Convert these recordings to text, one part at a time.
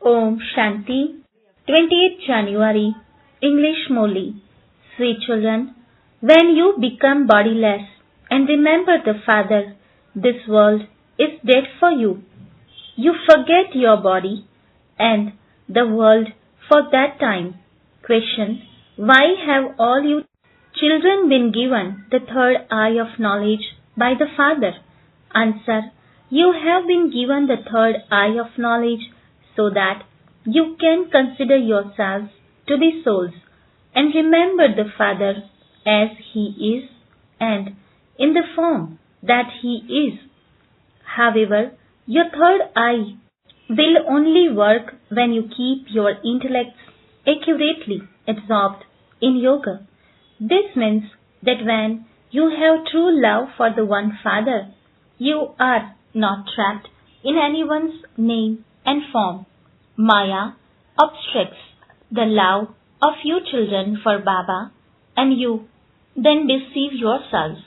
Om Shanti. 28th January. English Murli. Sweet children, when you become bodiless and remember the Father, this world is dead for you. You forget your body and the world for that time. Question: why have all you children been given the third eye of knowledge by the Father? Answer: you have been given the third eye of knowledge so that you can consider yourselves to be souls and remember the Father as He is and in the form that He is. However, your third eye will only work when you keep your intellects accurately absorbed in yoga. This means that when you have true love for the one Father, you are not trapped in anyone's name and form. Maya obstructs the love of you children for Baba, and you then deceive yourselves.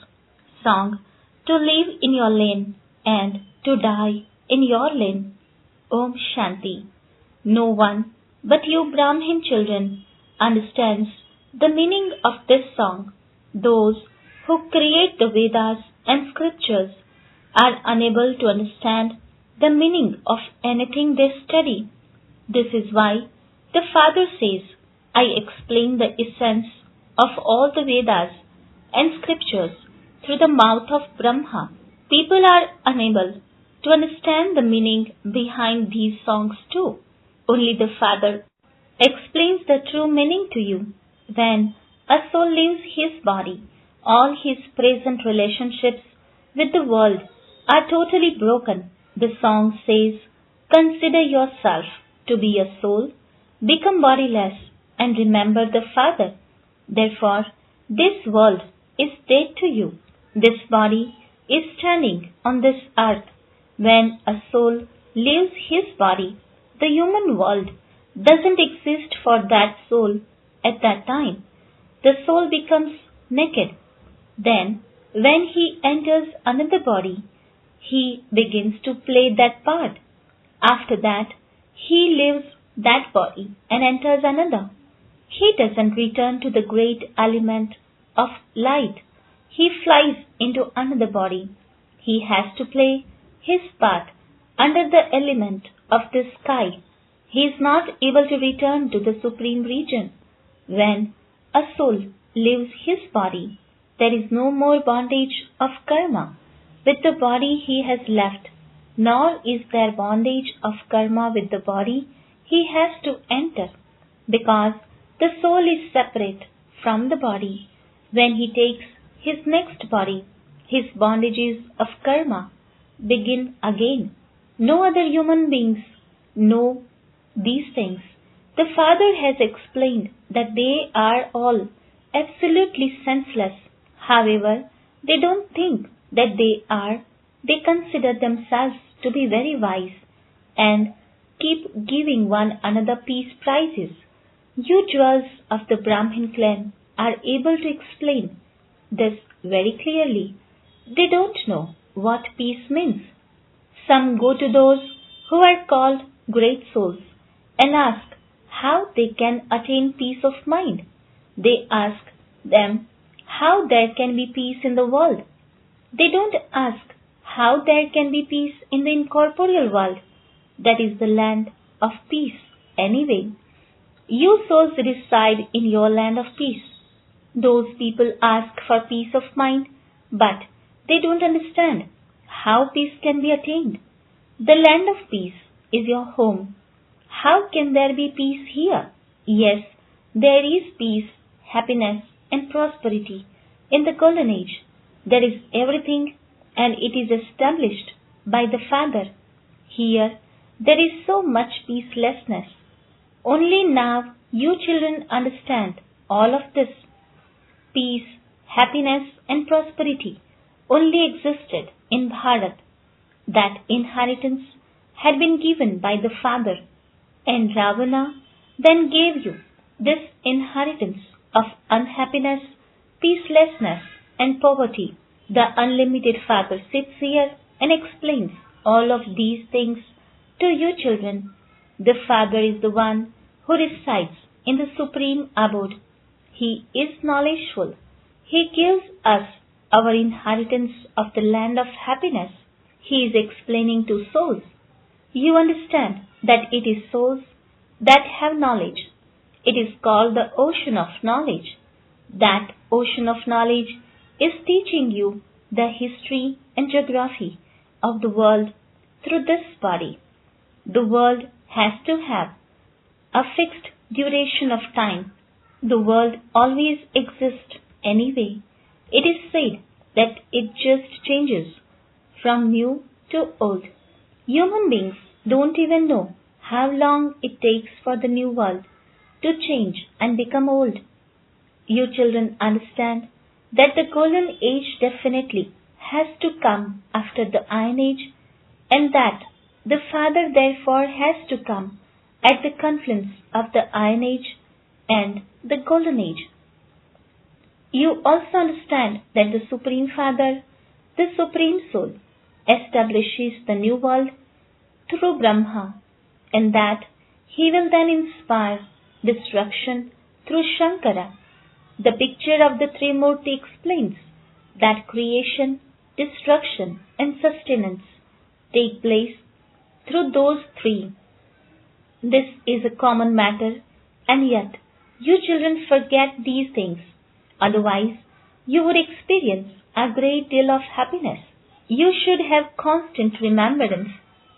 Song: to live in your lane and to die in your lane. Om Shanti. No one but you Brahmin children understands the meaning of this song. Those who create the Vedas and scriptures are unable to understand the meaning of anything they study. This is why the Father says, I explain the essence of all the Vedas and scriptures through the mouth of Brahma. People are unable to understand the meaning behind these songs too. Only the Father explains the true meaning to you. When a soul leaves his body, all his present relationships with the world are totally broken. The song says, consider yourself to be a soul, become bodiless, and remember the Father. Therefore, this world is dead to you. This body is standing on this earth. When a soul leaves his body, the human world doesn't exist for that soul at that time. The soul becomes naked. Then, when he enters another body, he begins to play that part. After that, he leaves that body and enters another. He doesn't return to the great element of light. He flies into another body. He has to play his part under the element of the sky. He is not able to return to the supreme region. When a soul leaves his body, there is no more bondage of karma with the body he has left, nor is there bondage of karma with the body he has to enter, because the soul is separate from the body. When he takes his next body, his bondages of karma begin again. No other human beings know these things. The Father has explained that they are all absolutely senseless. However, they don't think that they are. They consider themselves to be very wise and keep giving one another peace prizes. You jewels of the Brahmin clan are able to explain this very clearly. They don't know what peace means. Some go to those who are called great souls and ask how they can attain peace of mind. They ask them how there can be peace in the world. They don't ask how there can be peace in the incorporeal world. That is the land of peace anyway. You souls reside in your land of peace. Those people ask for peace of mind, but they don't understand how peace can be attained. The land of peace is your home. How can there be peace here? Yes, there is peace, happiness, and prosperity in the golden age. There is everything, and it is established by the Father. Here, there is so much peacelessness. Only now you children understand all of this. Peace, happiness, and prosperity only existed in Bharat. That inheritance had been given by the Father, and Ravana then gave you this inheritance of unhappiness, peacelessness, and poverty. The unlimited Father sits here and explains all of these things to you children. The Father is the one who resides in the supreme abode. He is knowledgeful. He gives us our inheritance of the land of happiness. He is explaining to souls. You understand that it is souls that have knowledge. It is called the ocean of knowledge. That ocean of knowledge is teaching you the history and geography of the world through this body. The world has to have a fixed duration of time. The world always exists anyway. It is said that it just changes from new to old. Human beings don't even know how long it takes for the new world to change and become old. You children understand that the golden age definitely has to come after the iron age, and that the Father therefore has to come at the confluence of the iron age and the golden age. You also understand that the Supreme Father, the Supreme Soul, establishes the new world through Brahma, and that he will then inspire destruction through Shankara. The picture of the Trimurti explains that creation, destruction, and sustenance take place through those three. This is a common matter, and yet you children forget these things. Otherwise, you would experience a great deal of happiness. You should have constant remembrance.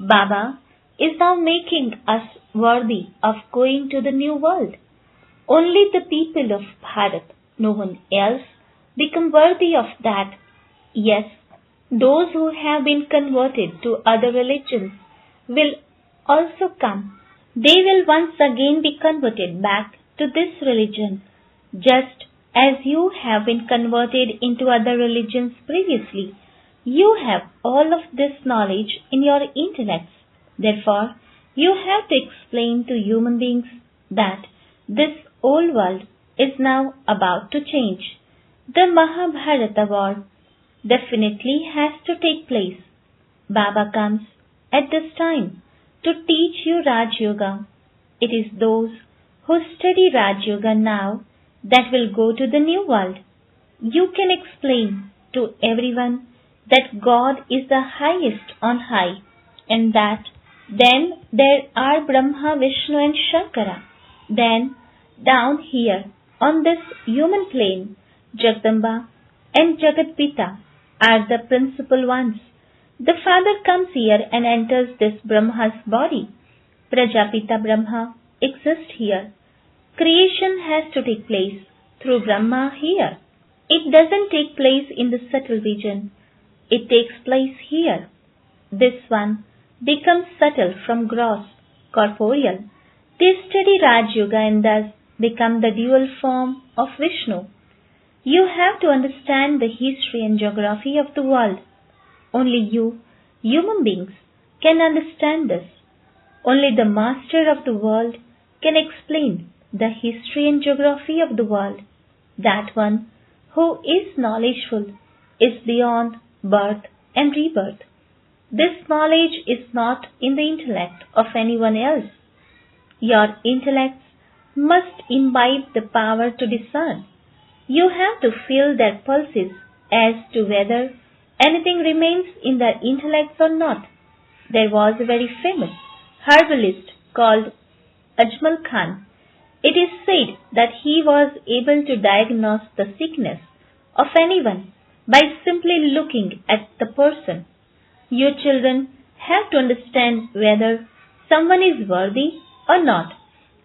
Baba is now making us worthy of going to the new world. Only the people of Bharat, no one else, become worthy of that. Yes, those who have been converted to other religions will also come. They will once again be converted back to this religion, just as you have been converted into other religions previously. You have all of this knowledge in your intellects. Therefore, you have to explain to human beings that this old world is now about to change. The Mahabharata war definitely has to take place. Baba comes at this time to teach you Raj Yoga. It is those who study Raj Yoga now that will go to the new world. You can explain to everyone that God is the highest on high, and that then there are Brahma, Vishnu and Shankara. Then down here on this human plane, Jagdamba and Jagatpita are the principal ones. The Father comes here and enters this Brahma's body. Prajapita Brahma exists here. Creation has to take place through Brahma here. It doesn't take place in the subtle region. It takes place here. This one becomes subtle from gross, corporeal. They study Raj Yoga and thus become the dual form of Vishnu. You have to understand the history and geography of the world. Only you, human beings, can understand this. Only the master of the world can explain the history and geography of the world. That one who is knowledgeful is beyond birth and rebirth. This knowledge is not in the intellect of anyone else. Your intellects must imbibe the power to discern. You have to feel their pulses as to whether anything remains in their intellects or not. There was a very famous herbalist called Ajmal Khan. It is said that he was able to diagnose the sickness of anyone by simply looking at the person. You children have to understand whether someone is worthy or not.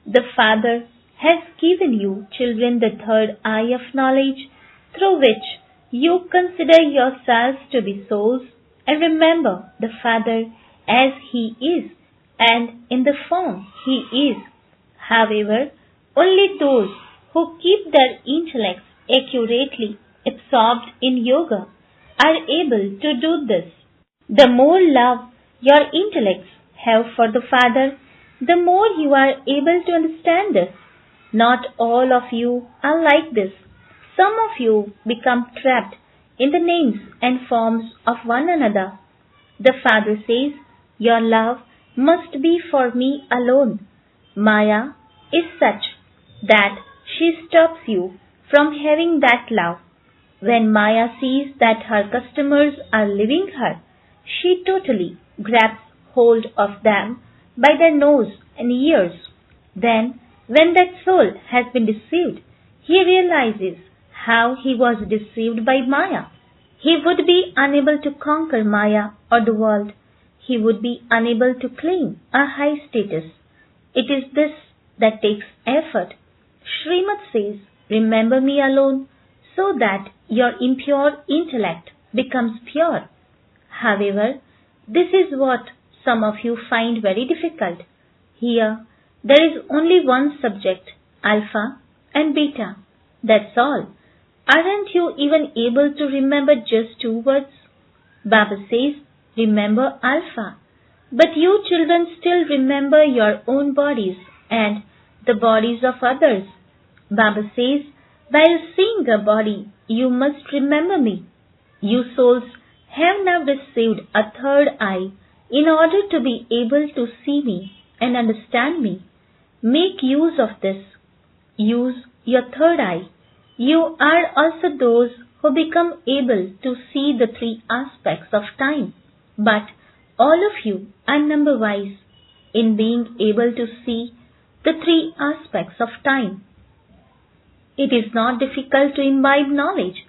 The Father has given you children the third eye of knowledge through which you consider yourselves to be souls and remember the Father as He is and in the form He is. However, only those who keep their intellects accurately absorbed in yoga are able to do this. The more love your intellects have for the Father, the more you are able to understand this. Not all of you are like this. Some of you become trapped in the names and forms of one another. The Father says, your love must be for me alone. Maya is such that she stops you from having that love. When Maya sees that her customers are leaving her, she totally grabs hold of them by their nose and ears. Then, when that soul has been deceived, he realizes how he was deceived by Maya. He would be unable to conquer Maya or the world. He would be unable to claim a high status. It is this that takes effort. Srimad says, remember me alone so that your impure intellect becomes pure. However, this is what some of you find very difficult. Here, there is only one subject, alpha and beta. That's all. Aren't you even able to remember just two words? Baba says, remember alpha. But you children still remember your own bodies and the bodies of others. Baba says, while seeing a body, you must remember me. You souls have now received a third eye in order to be able to see me and understand me. Make use of this. Use your third eye. You are also those who become able to see the three aspects of time. But all of you are number-wise in being able to see the three aspects of time. It is not difficult to imbibe knowledge.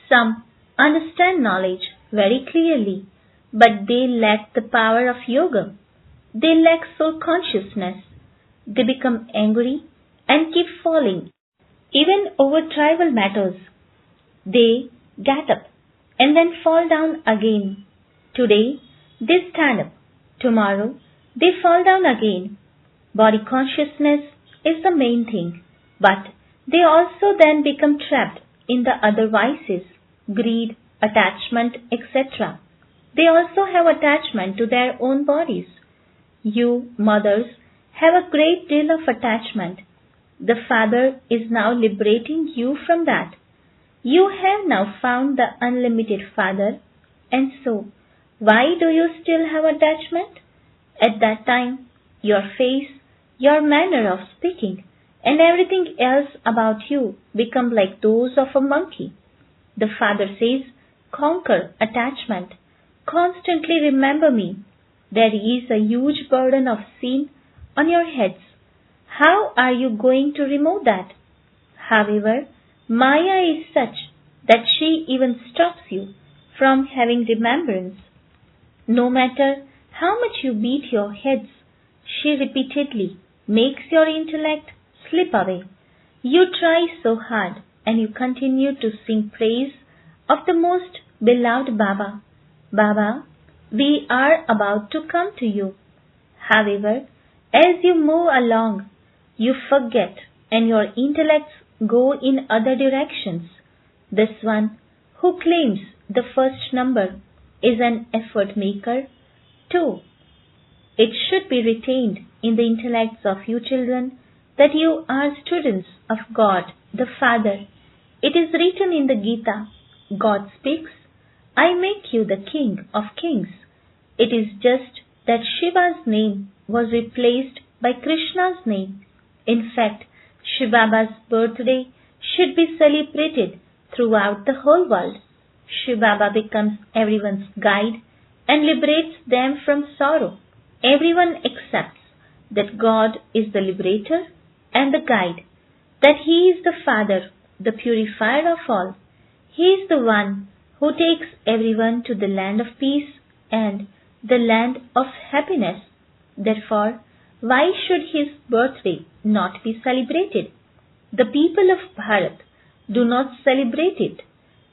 Some understand knowledge very clearly, but they lack the power of yoga. They lack soul consciousness. They become angry and keep falling, even over trivial matters. They get up and then fall down again. Today, they stand up. Tomorrow, they fall down again. Body consciousness is the main thing, but they also then become trapped in the other vices, greed, attachment, etc. They also have attachment to their own bodies. You, mothers, have a great deal of attachment. The Father is now liberating you from that. You have now found the unlimited Father, and so, why do you still have attachment? At that time, your face, your manner of speaking, and everything else about you become like those of a monkey. The Father says, conquer attachment. Constantly remember me. There is a huge burden of sin on your heads. How are you going to remove that? However, Maya is such that she even stops you from having remembrance. No matter how much you beat your heads, she repeatedly makes your intellect slip away. You try so hard and you continue to sing praise of the most beloved Baba. Baba, we are about to come to you. However, as you move along, you forget and your intellects go in other directions. This one who claims the first number is an effort maker too. It should be retained in the intellects of you children that you are students of God the Father. It is written in the Gita, God speaks, I make you the King of Kings. It is just that Shiva's name was replaced by Krishna's name. In fact, Shiva Baba's birthday should be celebrated throughout the whole world. Shiva Baba becomes everyone's guide and liberates them from sorrow. Everyone accepts that God is the liberator and the guide, that He is the Father, the purifier of all. He is the one who takes everyone to the land of peace and the land of happiness. Therefore, why should His birthday not be celebrated? The people of Bharat do not celebrate it.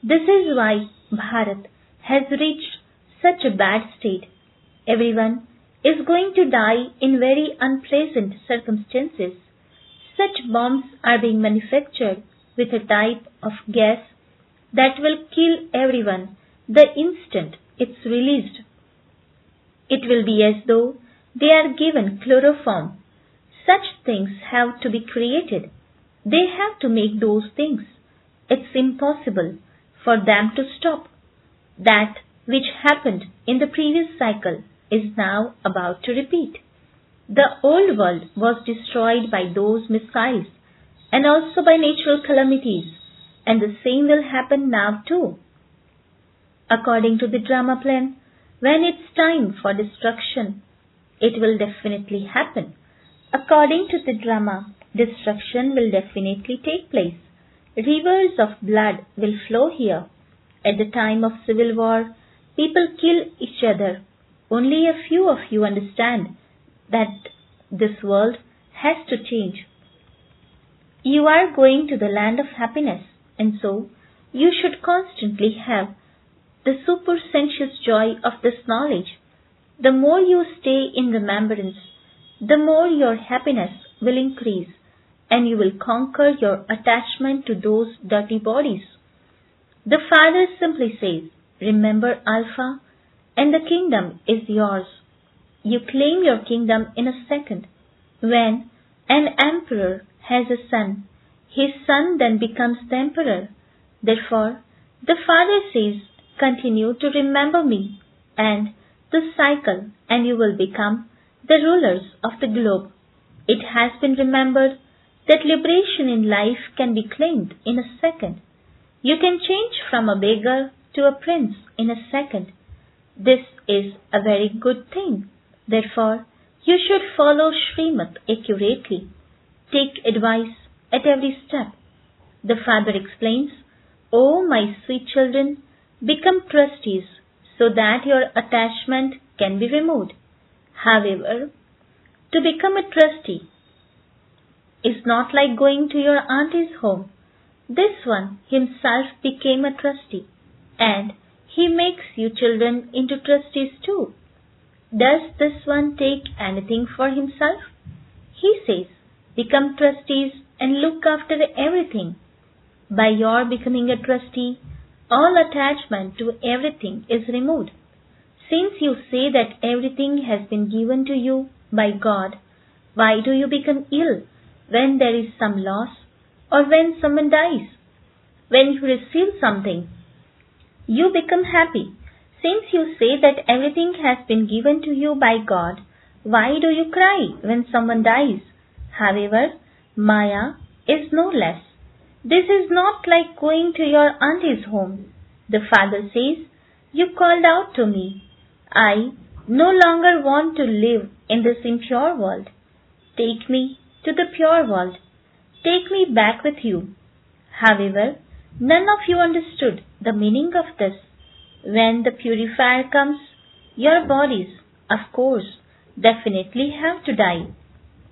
This is why Bharat has reached such a bad state. Everyone is going to die in very unpleasant circumstances. Such bombs are being manufactured with a type of gas that will kill everyone the instant it's released. It will be as though they are given chloroform. Such things have to be created. They have to make those things. It's impossible for them to stop. That which happened in the previous cycle is now about to repeat. The old world was destroyed by those missiles and also by natural calamities, and the same will happen now too. According to the drama plan, when it's time for destruction, it will definitely happen. According to the drama, destruction will definitely take place. Rivers of blood will flow here. At the time of civil war, people kill each other. Only a few of you understand that this world has to change. You are going to the land of happiness, and so you should constantly have the supersensuous joy of this knowledge. The more you stay in remembrance, the more your happiness will increase, and you will conquer your attachment to those dirty bodies. The Father simply says, remember Alpha, and the kingdom is yours. You claim your kingdom in a second. When an emperor has a son, his son then becomes the emperor. Therefore, the Father says, continue to remember me and the cycle, and you will become the rulers of the globe. It has been remembered that liberation in life can be claimed in a second. You can change from a beggar to a prince in a second. This is a very good thing. Therefore, you should follow Srimad accurately. Take advice at every step. The Father explains, "O my sweet children, become trustees so that your attachment can be removed." However, to become a trustee is not like going to your auntie's home. This one himself became a trustee, and he makes you children into trustees too. Does this one take anything for himself? He says, become trustees and look after everything. By your becoming a trustee, all attachment to everything is removed. Since you say that everything has been given to you by God, why do you become ill when there is some loss or when someone dies? When you receive something, you become happy. Since you say that everything has been given to you by God, why do you cry when someone dies? However, Maya is no less. This is not like going to your auntie's home. The Father says, you called out to me. I no longer want to live in this impure world. Take me to the pure world. Take me back with you. However, none of you understood the meaning of this. When the purifier comes, your bodies, of course, definitely have to die.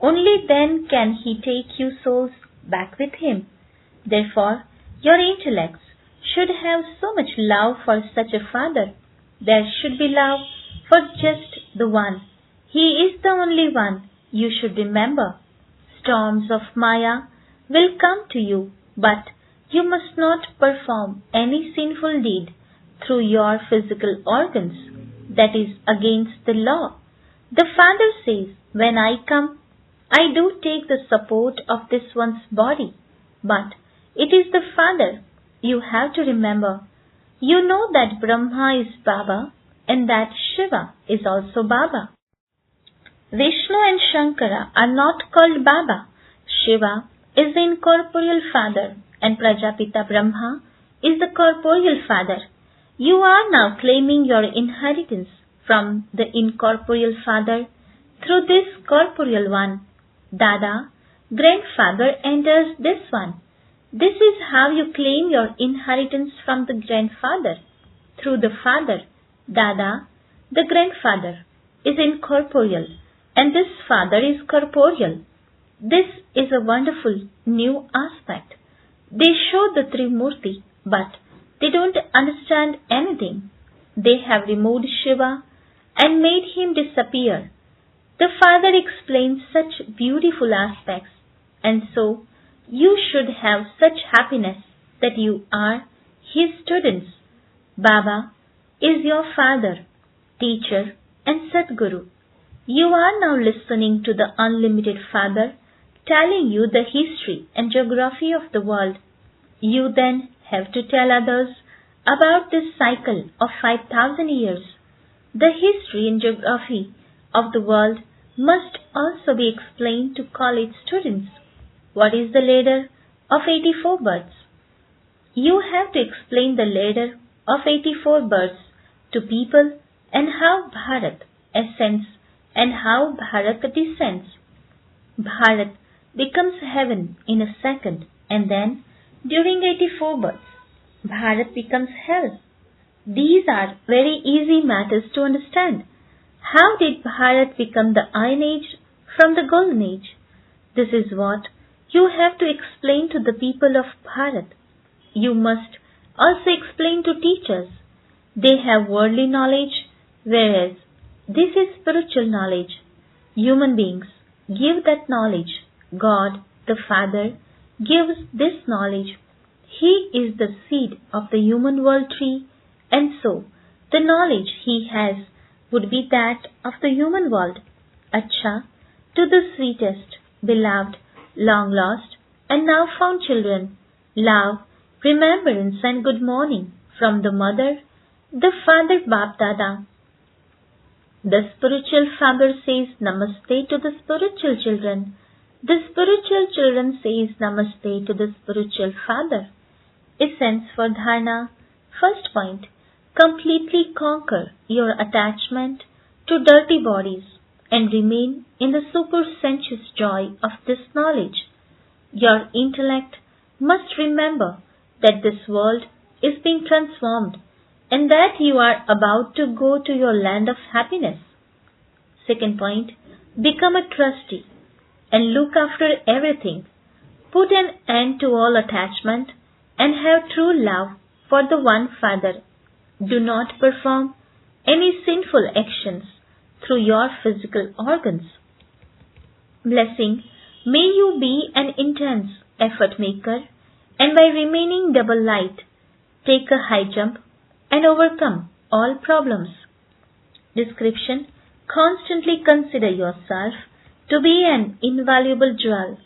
Only then can he take you souls back with him. Therefore, your intellects should have so much love for such a Father. There should be love for just the one. He is the only one. You should remember. Storms of Maya will come to you, but you must not perform any sinful deed through your physical organs. That is against the law. The Father says, when I come, I do take the support of this one's body, but it is the Father. You have to remember. You know that Brahma is Baba and that Shiva is also Baba. Vishnu and Shankara are not called Baba. Shiva is the incorporeal Father and Prajapita Brahma is the corporeal Father. You are now claiming your inheritance from the incorporeal Father through this corporeal one. Dada, grandfather, enters this one. This is how you claim your inheritance from the grandfather. Through the Father, Dada, the grandfather, is incorporeal, and this Father is corporeal. This is a wonderful new aspect. They show the Trimurti, but they don't understand anything. They have removed Shiva and made him disappear. The Father explains such beautiful aspects, and so you should have such happiness that you are his students. Baba is your Father, teacher, and Sadguru. You are now listening to the unlimited Father telling you the history and geography of the world. You then have to tell others about this cycle of 5,000 years. The history and geography of the world must also be explained to college students. What is the ladder of 84 birds? You have to explain the ladder of 84 birds to people and how Bharat ascends and how Bharat descends. Bharat becomes heaven in a second, and then, during 84 births, Bharat becomes hell. These are very easy matters to understand. How did Bharat become the Iron Age from the Golden Age? This is what you have to explain to the people of Bharat. You must also explain to teachers. They have worldly knowledge, whereas this is spiritual knowledge. Human beings give that knowledge. God, the Father, gives this knowledge. He is the seed of the human world tree, and so the knowledge he has would be that of the human world. Acha, to the sweetest, beloved, long lost, and now found children, love, remembrance and good morning from the mother, the father Bap Dada. The spiritual father says Namaste to the spiritual children. The spiritual children says Namaste to the spiritual father. Essence for Dharana. First point. Completely conquer your attachment to dirty bodies and remain in the supersensuous joy of this knowledge. Your intellect must remember that this world is being transformed and that you are about to go to your land of happiness. Second point, become a trustee and look after everything. Put an end to all attachment and have true love for the one Father. Do not perform any sinful actions through your physical organs. Blessing, may you be an intense effort maker and by remaining double light, take a high jump and overcome all problems. Description, constantly consider yourself to be an invaluable jewel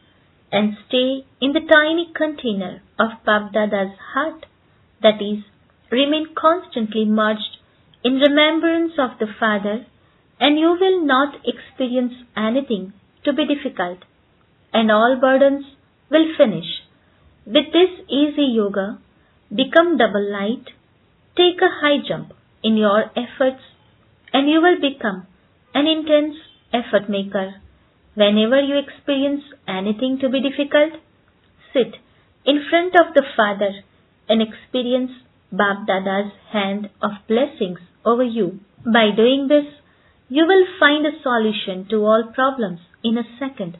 and stay in the tiny container of Babdada's heart, that is, remain constantly merged in remembrance of the Father, and you will not experience anything to be difficult, and all burdens will finish. With this easy yoga, become double light, take a high jump in your efforts, and you will become an intense effort maker. Whenever you experience anything to be difficult, sit in front of the Father and experience Bap Dada's hand of blessings over you. By doing this, you will find a solution to all problems in a second.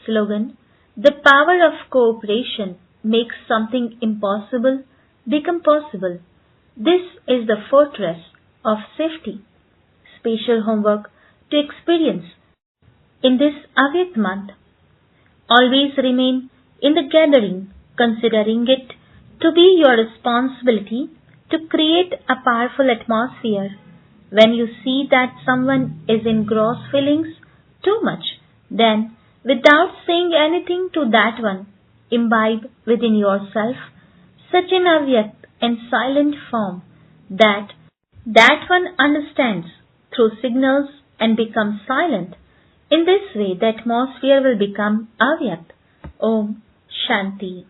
Slogan, the power of cooperation makes something impossible become possible. This is the fortress of safety. Special homework to experience in this Avyakt month. Always remain in the gathering, considering it to be your responsibility to create a powerful atmosphere. When you see that someone is in gross feelings too much, then without saying anything to that one, imbibe within yourself such an avyakt and silent form that one understands through signals and becomes silent. In this way, the atmosphere will become avyakt. Om Shanti.